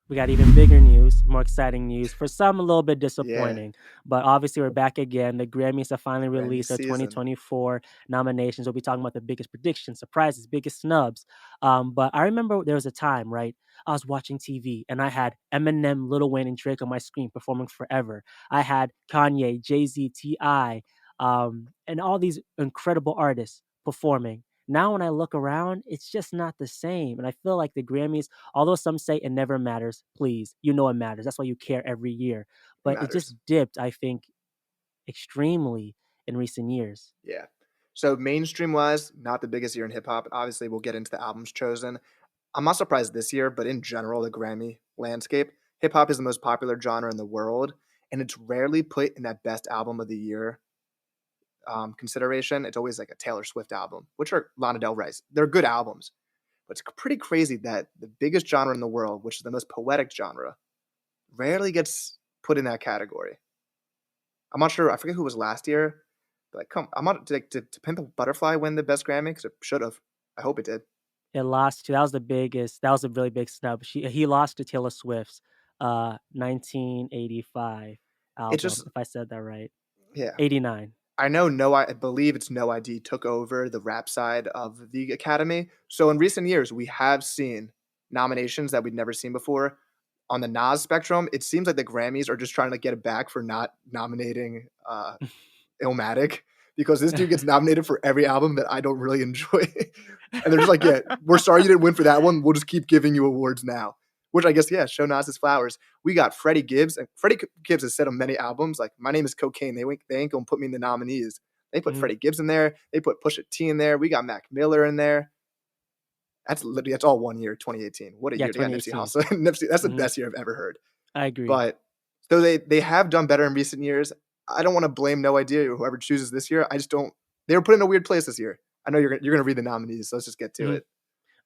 we got even bigger news, more exciting news. For some, a little bit Yeah, disappointing, but obviously we're back again. The Grammys have finally Grammy released their season. 2024 nominations. We'll be talking about the biggest predictions, surprises, biggest snubs. But I remember there was a time, right? I was watching TV and I had Eminem, Lil Wayne, and Drake on my screen performing forever. I had Kanye, Jay Z, Ti, and all these incredible artists performing. Now, when I look around, it's just not the same. And I feel like the Grammys, although some say it never matters, please, you know it matters. That's why you care every year. It But it just matters. dipped, I think, extremely in recent years. Yeah. So mainstream wise, not the biggest year in hip hop. Obviously, we'll get into the albums chosen. I'm not surprised this year, but in general, the Grammy landscape, hip hop is the most popular genre in the world, and it's rarely put in that best album of the year consideration. It's always like a Taylor Swift album, which are Lana Del Rey's. They're good albums, but it's pretty crazy that the biggest genre in the world, which is the most poetic genre, rarely gets put in that category. I'm not sure. I forget who was last year. But like, come, I'm not did Pimp a Butterfly win the best Grammy? Because it should have. I hope it did. It lost to, that was the biggest, that was a really big snub. He lost to Taylor Swift's 1985 It album, just, if I said that right. yeah. 89. I know I believe it's No ID took over the rap side of the Academy. So in recent years, we have seen nominations that we'd never seen before. On the Nas spectrum, it seems like the Grammys are just trying to get it back for not nominating Illmatic because this dude gets nominated for every album that I don't really enjoy. And they're just like, yeah, we're sorry you didn't win for that one. We'll just keep giving you awards now. Which I guess, yeah, show Nas his flowers. We got Freddie Gibbs, and Freddie Gibbs has said on many albums, like, my name is cocaine. They ain't gonna put me in the nominees. They put Mhm. Freddie Gibbs in there. They put Pusha T in there. We got Mac Miller in there. That's literally that's all one year, 2018. What a Yeah, year to get Nipsey 2018. Hussle. Nipsey, that's the Mhm. best year I've ever heard. I agree. But though they have done better in recent years, I don't want to blame No Idea or whoever chooses this year. I just don't. They were put in a weird place this year. I know you're gonna read the nominees, so let's just get to Mhm. it.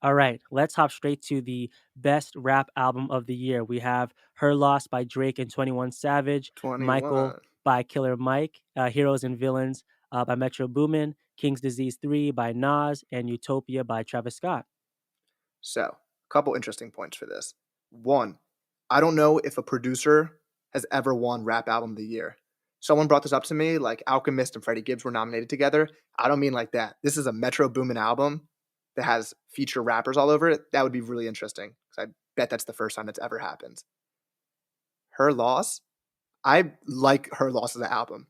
All right, let's hop straight to the best rap album of the year. We have Her Loss by Drake and 21 Savage, Michael 21. by Killer Mike, Heroes and Villains by Metro Boomin, King's Disease 3 by Nas, and Utopia by Travis Scott. So, a couple interesting points for this. One, I don't know if a producer has ever won Rap Album of the Year. Someone brought this up to me, like Alchemist and Freddie Gibbs were nominated together. I don't mean like that. This is a Metro Boomin album that has feature rappers all over it. That would be really interesting because I bet that's the first time that's ever happened. Her Loss, I like Her Loss as an album,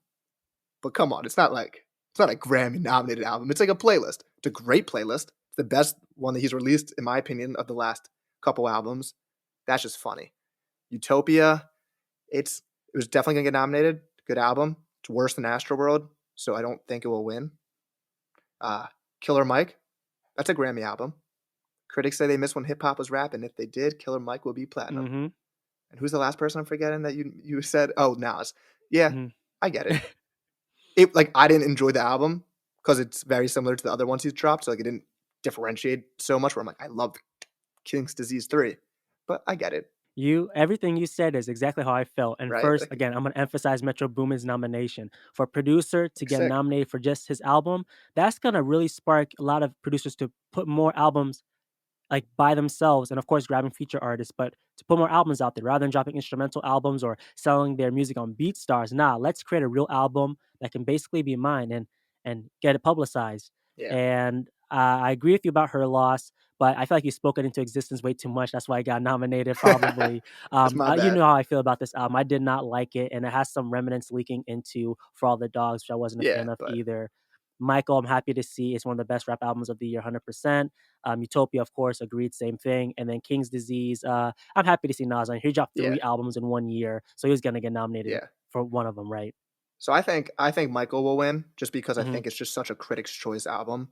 but come on, it's not a Grammy nominated album. It's like a playlist. It's a great playlist. It's the best one that he's released, in my opinion, of the last couple albums. That's just funny. Utopia, it was definitely gonna get nominated. Good album. It's worse than Astroworld, so I don't think it will win. Uh, Killer Mike, that's a Grammy album. Critics say they missed when hip hop was rap, and if they did, Killer Mike will be platinum. Mhm. And who's the last person I'm forgetting that you said? Oh, Nas. Yeah, Mhm. I get it. It like I didn't enjoy the album because it's very similar to the other ones he's dropped, so like it didn't differentiate so much. Where I'm like, I love King's Disease 3, but I get it, You everything you said is exactly how I felt. And right? first, Like again, I'm gonna emphasize Metro Boomin's nomination. For a producer to get sick. nominated for just his album, that's gonna really spark a lot of producers to put more albums like by themselves and of course grabbing feature artists, but to put more albums out there rather than dropping instrumental albums or selling their music on BeatStars. Nah, let's create a real album that can basically be mine and get it publicized. Yeah, And I agree with you about Her Loss, but I feel like you spoke it into existence way too much. That's why I got nominated probably. that's my You bad. know how I feel about this album. I did not like it, and it has some remnants leaking into For All the Dogs, which I wasn't a Yeah, fan of but either. Michael, I'm happy to see it's one of the best rap albums of the year, 100%. Utopia, of course, agreed, same thing. And then King's Disease, I'm happy to see Nas on. He dropped yeah, 3 albums in 1 year, so he was gonna get nominated yeah. for one of them, right? So I think Michael will win just because I Mhm. think it's just such a Critics' Choice album.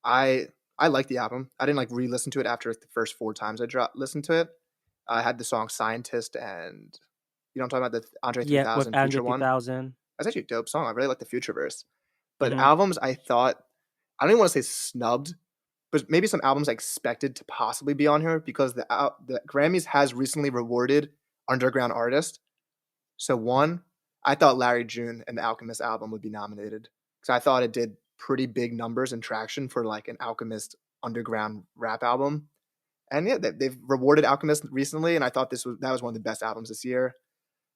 I I like the album. I didn't like re-listen to it after the first 4 times listened to it. I had the song "Scientist" and you know what I'm talking about, the Andre Yeah, with 3000 Andre Future one. 3000. That's actually a dope song. I really like the Future verse. But Mhm. albums I thought I don't even want to say snubbed, but maybe some albums I expected to possibly be on here because the Grammys has recently rewarded underground artists. So one, I thought Larry June and the Alchemist album would be nominated because I thought it did pretty big numbers and traction for like an Alchemist underground rap album. And yeah, they've rewarded Alchemist recently, and I thought that was one of the best albums this year.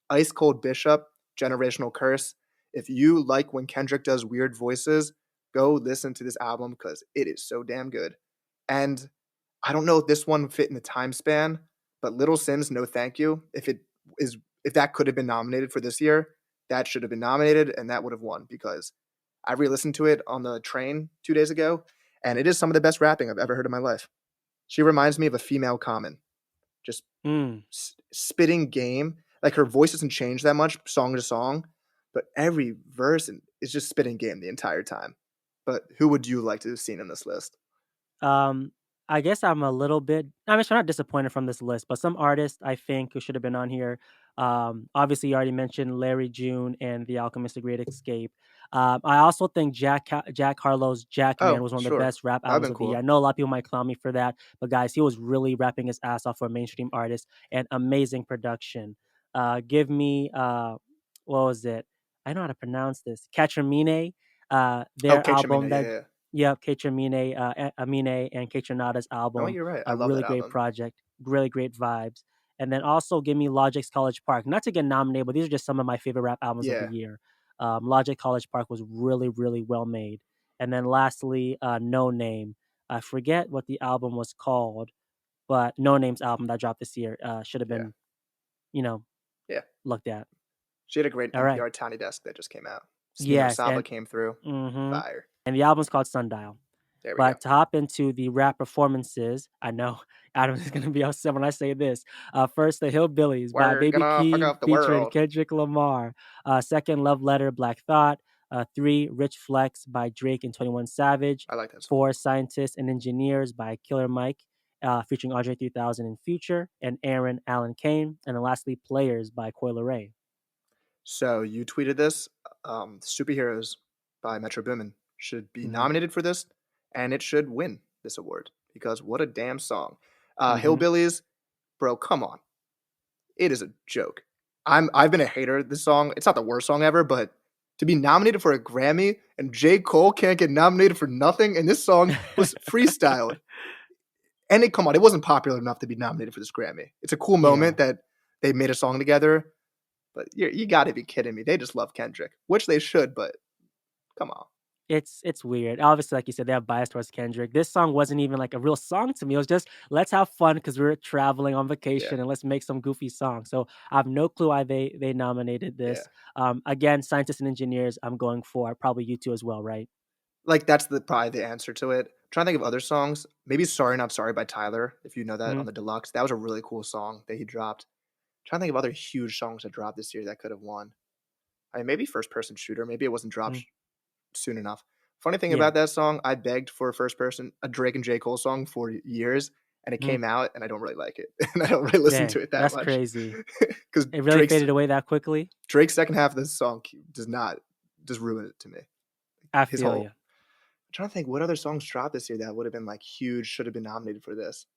Ice Cold Bishop, Generational Curse. If you like when Kendrick does weird voices, go listen to this album because it is so damn good. And I don't know if this one fit in the time span, but Little Sims, No Thank You. If that could have been nominated for this year, that should have been nominated, and that would have won because I re-listened to it on the train 2 days ago, and it is some of the best rapping I've ever heard in my life. She reminds me of a female Common, just Mm. spitting game. Like her voice doesn't change that much song to song, but every verse is just spitting game the entire time. But who would you like to have seen in this list? Um, I guess I'm a little bit I'm actually not disappointed from this list, but some artists I think who should have been on here. Obviously, you already mentioned Larry June and The Alchemist: The Great Escape. I also think Jack Harlow's Jackman Oh, was one of the sure. best rap That would've albums been of the year. I cool. know a lot of people might clown me for that, but guys, he was really rapping his ass off for a mainstream artist and amazing production. Give me what was it? I know how to pronounce this. Catramine, Oh, their K album Chamina, yeah, that yeah, yeah. Yep, Kate Amine, Amine and Kate No, album, you're right. I a love really that great album. project, really great vibes. And then also give me Logic's College Park. Not to get nominated, but these are just some of my favorite rap albums of the Yeah, year. Logic College Park was really, really well made. And then lastly, No Name. I forget what the album was called, but No Name's album that dropped this year should have yeah, been, you know, yeah. looked at. She had a great All right. NPR Tiny Desk that just came out. Smino Yes, Saba and came through. mhm, Fire. and the album's called Sundial. There we go. But to hop into the rap performances, I know Adam is gonna be upset when I say this. First, The Hillbillies by We're Baby gonna fuck Keem up the featuring world. Kendrick Lamar. Second, Love Letter, Black Thought. 3, Rich Flex by Drake and 21 Savage. I like that song. 4, Scientists and Engineers by Killer Mike, featuring Andre 3000 and Future, and Aaron Allen Kane. And then lastly, Players by Coi Leray. So you tweeted this. Superheroes by Metro Boomin should be Mhm, nominated for this, and it should win this award because what a damn song. mhm. Hillbillies, bro, come on. It is a joke. I've been a hater of this song. It's not the worst song ever, but to be nominated for a Grammy and J. Cole can't get nominated for nothing, and this song was freestyled. And it come on, it wasn't popular enough to be nominated for this Grammy. It's a cool Yeah. moment that they made a song together, but you gotta be kidding me. They just love Kendrick, which they should, but come on. It's weird. Obviously, like you said, they have bias towards Kendrick. This song wasn't even like a real song to me. It was just let's have fun because we're traveling on Yeah, vacation and let's make some goofy song. So I have no clue why they nominated yeah. this. Again, scientists and engineers. I'm going for probably you two as well, right? Like, that's probably the answer to it. Trying to think of other songs. Maybe "Sorry Not Sorry" by Tyler, if you know that Mm, on the deluxe. That was a really cool song that he dropped. Trying to think of other huge songs that dropped this year that could have won. I mean, maybe First Person Shooter. Maybe it wasn't dropped mm, soon enough. Funny thing yeah. about that song, I begged for a Drake and J. Cole song for years, and it Mm, came out, and I don't really like it, and I don't really listen to dang, it that that's much crazy. because It really faded away that quickly. Drake's second half of this song does not just ruin it to me. I His feel whole you. I'm trying to think what other songs dropped this year that would have been like huge, should have been nominated for this.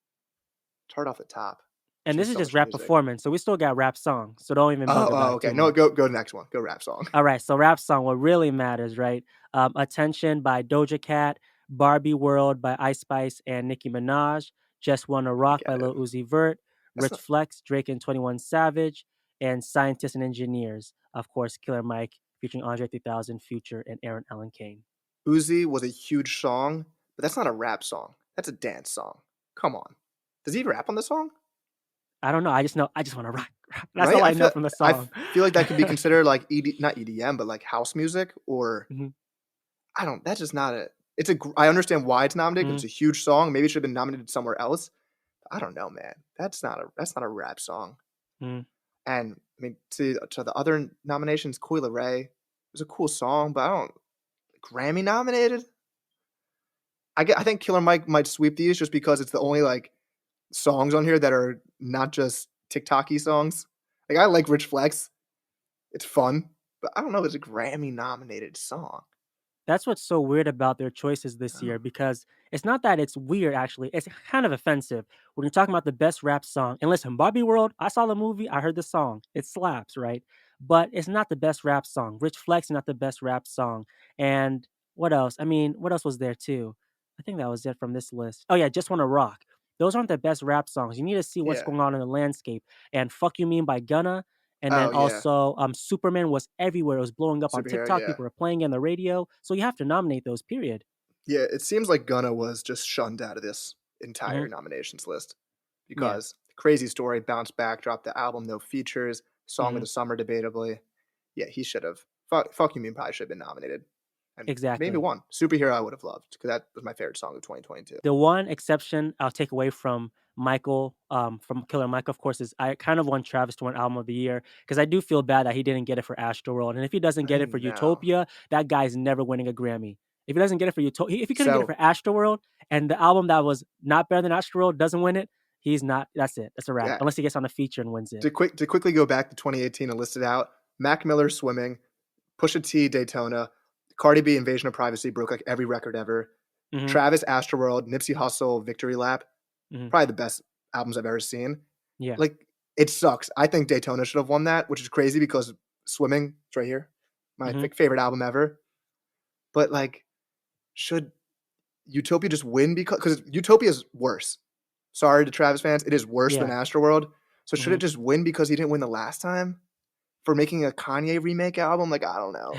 It's hard off the top. And this Just is so just much rap music. performance, so we still got rap songs. So don't even bug about it Okay. too No, much. go next one. Go rap song. All right, so rap song, what really matters, right? Attention by Doja Cat, Barbie World by Ice Spice and Nicki Minaj, Just Wanna I Rock by get it. Lil Uzi Vert, That's Rich not Flex, Drake and 21 Savage, and Scientists and Engineers, of course, Killer Mike featuring Andre 3000, Future, and Aaron Allen Kane. Uzi was a huge song, but that's not a rap song. That's a dance song. Come on. Does he rap on the song? I don't know, I just know I just wanna rock. That's Right? all I know from the I song. feel like that could be considered like not EDM, but like house music or Mhm, I don't that's just not a I understand why it's nominated because mhm, it's a huge song. Maybe it should have been nominated somewhere else. I don't know, man. That's not a rap song. mhm. And I mean, to the other nominations, Coi Leray, it was a cool song, but I don't Grammy nominated. I think Killer Mike might sweep these just because it's the only like songs on here that are not just TikToky songs. Like I like Rich Flex, it's fun, but I don't know if it's a Grammy nominated song. That's what's so weird about their choices this Oh, year because it's not that it's weird actually, it's kind of offensive when you're talking about the best rap song. And listen, Barbie World, I saw the movie, I heard the song. It slaps, right? But it's not the best rap song. Rich Flex is not the best rap song. And what else? I mean, what else was there too? I think that was it from this list. Oh yeah, Just Wanna Rock. those aren't the best rap songs. You need to see what's Yeah. going on in the landscape. And "Fuck You Mean" by Gunna, and then Oh, yeah. also, "Superman" was everywhere. It was blowing up on Superhero, TikTok. yeah. People were playing it on the radio. So you have to nominate those. Period. Yeah, it seems like Gunna was just shunned out of this Hmm. entire nominations list Yeah. because crazy story, bounced back, dropped the album, no features, song of Hmm. the summer, debatably. Yeah, he should have. Fuck You Mean probably should have been nominated and maybe Exactly. won. Superhero I would have loved because that was my favorite song of 2022. The one exception I'll take away from Michael, from Killer Mike, of course, is I kind of want Travis to win Album of the Year because I do feel bad that he didn't get it for Astroworld, and if he doesn't get I it for know. Utopia, that guy's never winning a Grammy. If he doesn't get it for Utopia, if he couldn't get it So, for Astroworld, and the album that was not better than Astroworld doesn't win it, he's not. That's it. That's a wrap. yeah, Unless he gets on a feature and wins it. to quickly go back to 2018 and list it out, Mac Miller Swimming, Pusha T Daytona, Cardi B Invasion of Privacy broke like every record ever. Hmm. Travis Astroworld, Nipsey Hussle Victory Lap, Hmm. probably the best albums I've ever seen. Yeah. Like, it sucks. I think Daytona should have won that, which is crazy because Swimming, it's right here, my Hmm. favorite album ever. But like, should Utopia just win because Utopia is worse. Sorry to Travis fans, it is worse than Yeah. Astroworld. So should Hmm. it just win because he didn't win the last time for making a Kanye remake album? Like, I don't know.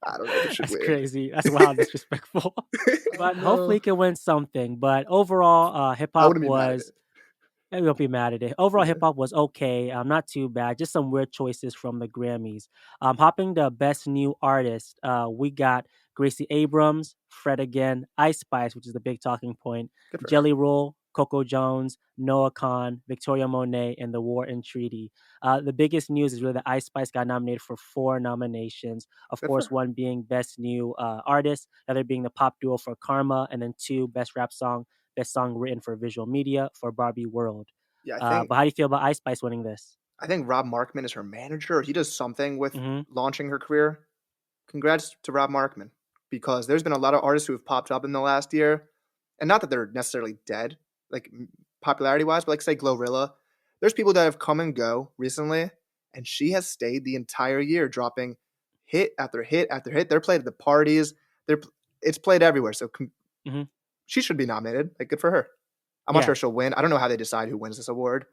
I don't know if it should That's win. crazy. That's wild disrespectful. I But hopefully know. he can win something. But overall, hip I hop wouldn't be mad at was it. I won't be mad at it. Overall, hip Yeah, hop was okay. Not too bad. Just some weird choices from the Grammys. Hopping to best new artist, we got Gracie Abrams, Fred again, Ice Spice, which is the big talking point, good for her. Jelly Roll, Coco Jones, Noah Khan, Victoria Monet, and The War and Treaty. The biggest news is really that Ice Spice got nominated for 4 nominations. Of Good for course, her. one being best new artist, the other being the pop duo for Karma, and then two best rap song, best song written for visual media for Barbie World. Yeah, But how do you feel about Ice Spice winning this? I think Rob Markman is her manager, or he does something with Mhm. launching her career. Congrats to Rob Markman, because there's been a lot of artists who have popped up in the last year, and not that they're necessarily dead, like popularity-wise, but like say Glorilla. There's people that have come and go recently, and she has stayed the entire year, dropping hit after hit after hit. They're played at the parties. They're it's played everywhere. So Mhm. she should be nominated. Like, good for her. I'm not Yeah. sure she'll win. I don't know how they decide who wins this award.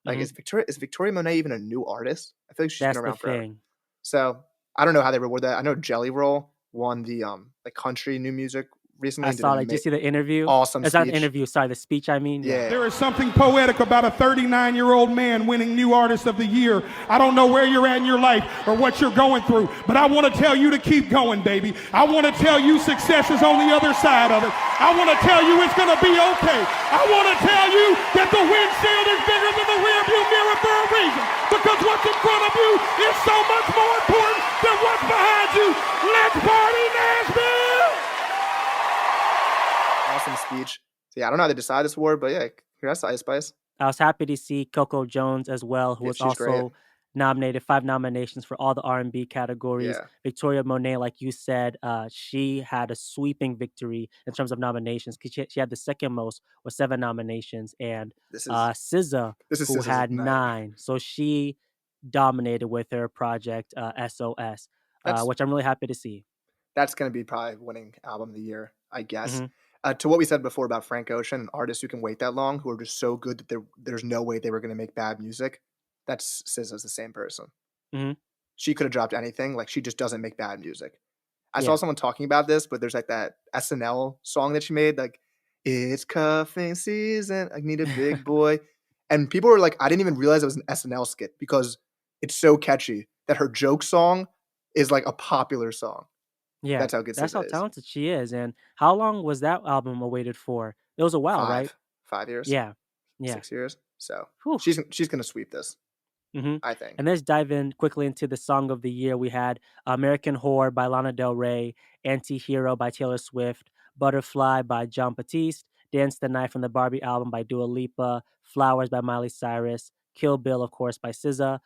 Like, Mhm. Is Victoria Monet even a new artist? I feel like she's been That's the around forever. thing. So I don't know how they reward that. I know Jelly Roll won the like country new music recently I and did saw an that. Did you see the interview? awesome It's not the speech. interview, sorry, the speech, I mean, yeah. Yeah, There is something poetic about a 39-year-old man winning New Artist of the Year. I don't know where you're at in your life or what you're going through, but I want to tell you to keep going, baby. I want to tell you success is on the other side of it. I want to tell you it's going to be okay. I want to tell you that the windshield is bigger than the rearview mirror for a reason, because what's in front of you is so much more important than what's behind you. Let's party, Nashville! awesome speech. So yeah, I don't know how they decide this award, but yeah, congrats to Ice Spice. I was happy to see Coco Jones as well, who Yeah, was she's great. also nominated, 5 nominations for all the R&B categories. Yeah, Victoria Monet, like you said, she had a sweeping victory in terms of nominations 'cause she had the second most with 7 nominations, and this is SZA, this is who SZA's had night. 9. So she dominated with her project, SOS, That's which I'm really happy to see. that's gonna be probably winning album of the year, I guess. Mhm. To what we said before about Frank Ocean and artists who can wait that long, who are just so good that there's no way they were gonna make bad music. That's SZA's the same person. Mhm. She could have dropped anything. Like, she just doesn't make bad music. I saw Yeah. someone talking about this, but there's like that SNL song that she made, like, it's cuffing season, I need a big boy. And people were like, I didn't even realize it was an SNL skit because it's so catchy that her joke song is like a popular song. Yeah. That's how good That's how SZA is. talented she is, and how long was that album awaited for? It was a while, right? 5 years, Yeah. Yeah. 6 years. So Whew. she's gonna sweep this, Mhm. I think. And let's dive in quickly into the song of the year. We had American Whore by Lana Del Rey, Anti-Hero by Taylor Swift, Butterfly by Jon Batiste, Dance the Night from the Barbie album by Dua Lipa, Flowers by Miley Cyrus, Kill Bill, of course, by SZA,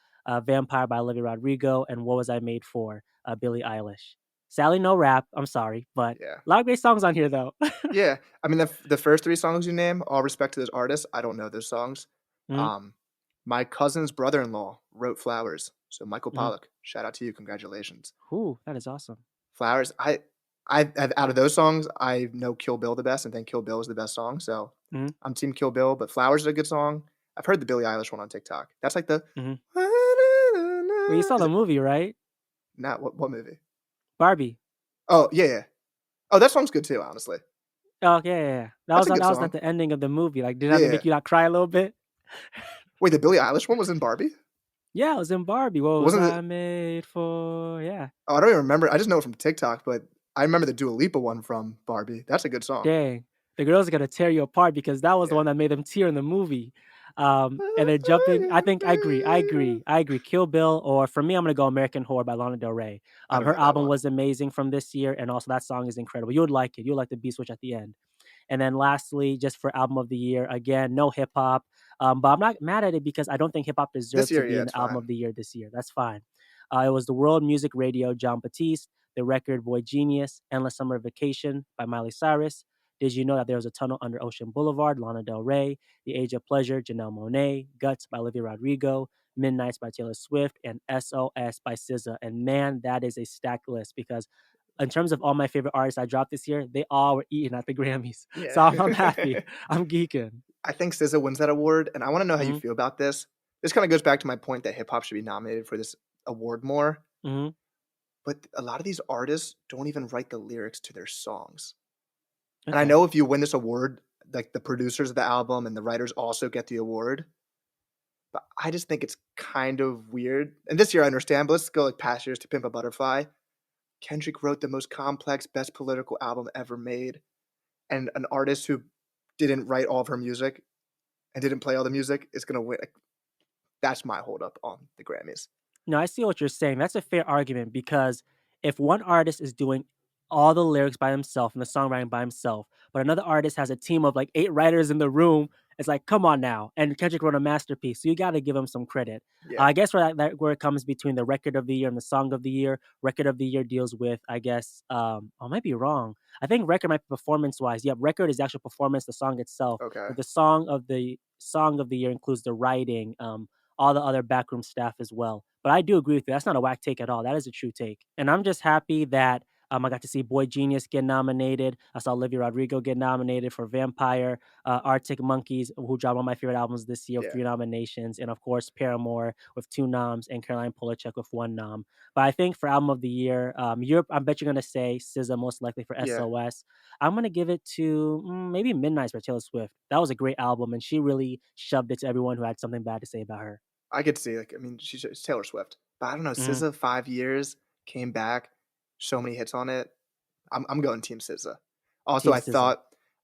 Vampire by Olivia Rodrigo, and What Was I Made For, Billie Eilish. Sadly, no rap. I'm sorry, but Yeah. a lot of great songs on here, though. Yeah, I mean, the first 3 songs you name, all respect to those artists, I don't know those songs. Mhm. Um, my cousin's brother-in-law wrote Flowers, so Michael Mhm. Pollack, shout out to you, congratulations. Ooh, that is awesome. Flowers, out of those songs, I know Kill Bill the best and think Kill Bill is the best song, so Mhm, I'm Team Kill Bill, but Flowers is a good song. I've heard the Billie Eilish one on TikTok. That's like the mhm. Well, you saw is the it movie, right? not what movie? Barbie. Oh, yeah, yeah. Oh, that song's good too, honestly. Oh, yeah, yeah, yeah. That's a good That was at song. the ending of the movie, like, did that Yeah. make you not cry a little bit? Wait, the Billie Eilish one was in Barbie? Yeah, it was in Barbie. What was Wasn't it I made for? Yeah. Oh, I don't even remember. I just know it from TikTok, but I remember the Dua Lipa one from Barbie. That's a good song. Dang. The girls are gonna tear you apart because that was the Yeah. one that made them tear in the movie. And they're jumping I think I agree. Kill Bill, or for me, I'm gonna go American Horror by Lana Del Rey. I don't Her know that album one. was amazing from this year, and also that song is incredible. You would like it. You'll like the beat switch at the end. And then lastly, just for album of the year, again, no hip hop. But I'm not mad at it because I don't think hip hop This deserved to year, be yeah, in it's the album fine. of the year this year. That's fine. It was the World Music Radio, John Batiste, the record Boy Genius, Endless Summer Vacation by Miley Cyrus. Did you know that there was a tunnel under Ocean Boulevard? Lana Del Rey. The Age of Pleasure, Janelle Monáe. Guts by Olivia Rodrigo. Midnights by Taylor Swift, and SOS by SZA. And man, that is a stacked list because in terms of all my favorite artists I dropped this year, they all were eaten at the Grammys. So Yeah. I'm happy. I'm geeking. I think SZA wins that award, and I wanna know how you Mhm, feel about this. This kinda goes back to my point that hip hop should be nominated for this award more, mhm. but a lot of these artists don't even write the lyrics to their songs. And I Okay. know if you win this award, like, the producers of the album and the writers also get the award, but I just think it's kind of weird. And this year I understand, but let's go, like, past years to Pimp a Butterfly. Kendrick wrote the most complex, best political album ever made, and an artist who didn't write all of her music and didn't play all the music is gonna win. Like, that's my hold up on the Grammys. No, I see what you're saying. That's a fair argument because if one artist is doing all the lyrics by himself and the songwriting by himself, but another artist has a team of like 8 writers in the room, it's like, come on now. And Kendrick wrote a masterpiece, so you got to give him some credit. Yeah, I guess where it comes between the record of the year and the song of the year. Record of the year deals with, I guess, I might be wrong. I think record might be performance wise. Yep, record is actual performance, the song itself. okay. But the song of the year includes the writing, all the other backroom staff as well. But I do agree with you. That's not a whack take at all. That is a true take. And I'm just happy that I got to see Boy Genius get nominated. I saw Olivia Rodrigo get nominated for Vampire, Arctic Monkeys, who dropped one of my favorite albums this year with Yeah, 3 nominations, and of course Paramore with 2 noms, and Caroline Polachek with 1 nom. But I think for album of the year, Europe, I bet you're gonna say SZA most likely for yeah. SOS. I'm gonna give it to maybe Midnights by Taylor Swift. That was a great album, and she really shoved it to everyone who had something bad to say about her. I could see, like, I mean, it's Taylor Swift, but I don't know, Mhm. SZA, 5 years, came back, so many hits on it. I'm going team SZA. Also, Team SZA.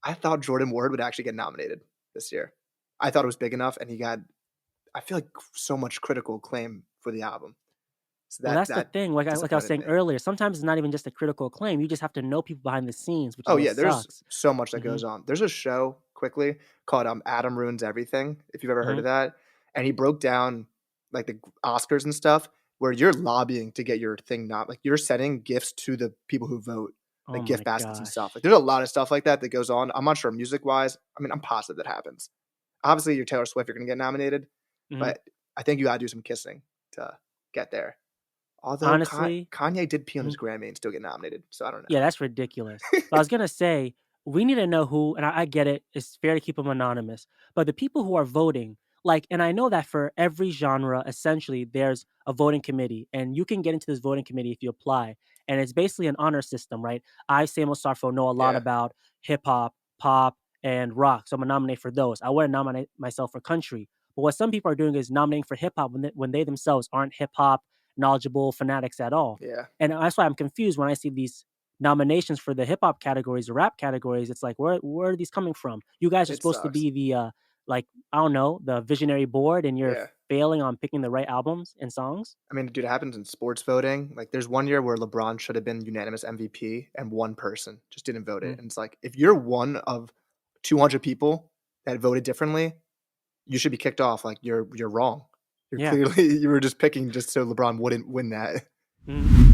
I thought Jordan Ward would actually get nominated this year. I thought it was big enough, and he got, I feel like, so much critical acclaim for the album. So Well, that that's the that thing, like I was disappointed saying me. earlier, sometimes it's not even just a critical acclaim, you just have to know people behind the scenes, which is Oh, what yeah, there's sucks. so much that Mhm, goes on. There's a show, quickly, called, Adam Ruins Everything, if you've ever heard mhm. of that, and he broke down, like, the Oscars and stuff, where you're lobbying to get your thing not like, you're sending gifts to the people who vote, Oh like gift my baskets and stuff. Like, gosh. there's a lot of stuff like that that goes on. I'm not sure music-wise. I mean, I'm positive that happens. Obviously, you're Taylor Swift, you're gonna get nominated, Mhm. but I think you gotta do some kissing to get there. Although Honestly Kanye did pee on his mhm. Grammy and still get nominated, so I don't Yeah, know. that's ridiculous. But I was gonna say, we need to know who, and I get it, it's fair to keep them anonymous, but the people who are voting, like, and I know that for every genre, essentially, there's a voting committee, and you can get into this voting committee if you apply. And it's basically an honor system, right? I, Samuel Sarfo, know a lot Yeah, about hip hop, pop, and rock. So I'm gonna nominate for those. I wouldn't nominate myself for country. But what some people are doing is nominating for hip hop when they themselves aren't hip hop knowledgeable fanatics at all. yeah, And that's why I'm confused when I see these nominations for the hip hop categories, the rap categories. It's like, where are these coming from? You guys are it supposed to sucks. be the like, I don't know, the visionary board, and you're Yeah. failing on picking the right albums and songs. I mean, dude, it happens in sports voting. Like, there's one year where LeBron should have been unanimous MVP, and one person just didn't vote Mm, it. And it's like, if you're one of 200 people that voted differently, you should be kicked off. Like, you're wrong. You're yeah. clearly you were just picking just so LeBron wouldn't win that. Mhm.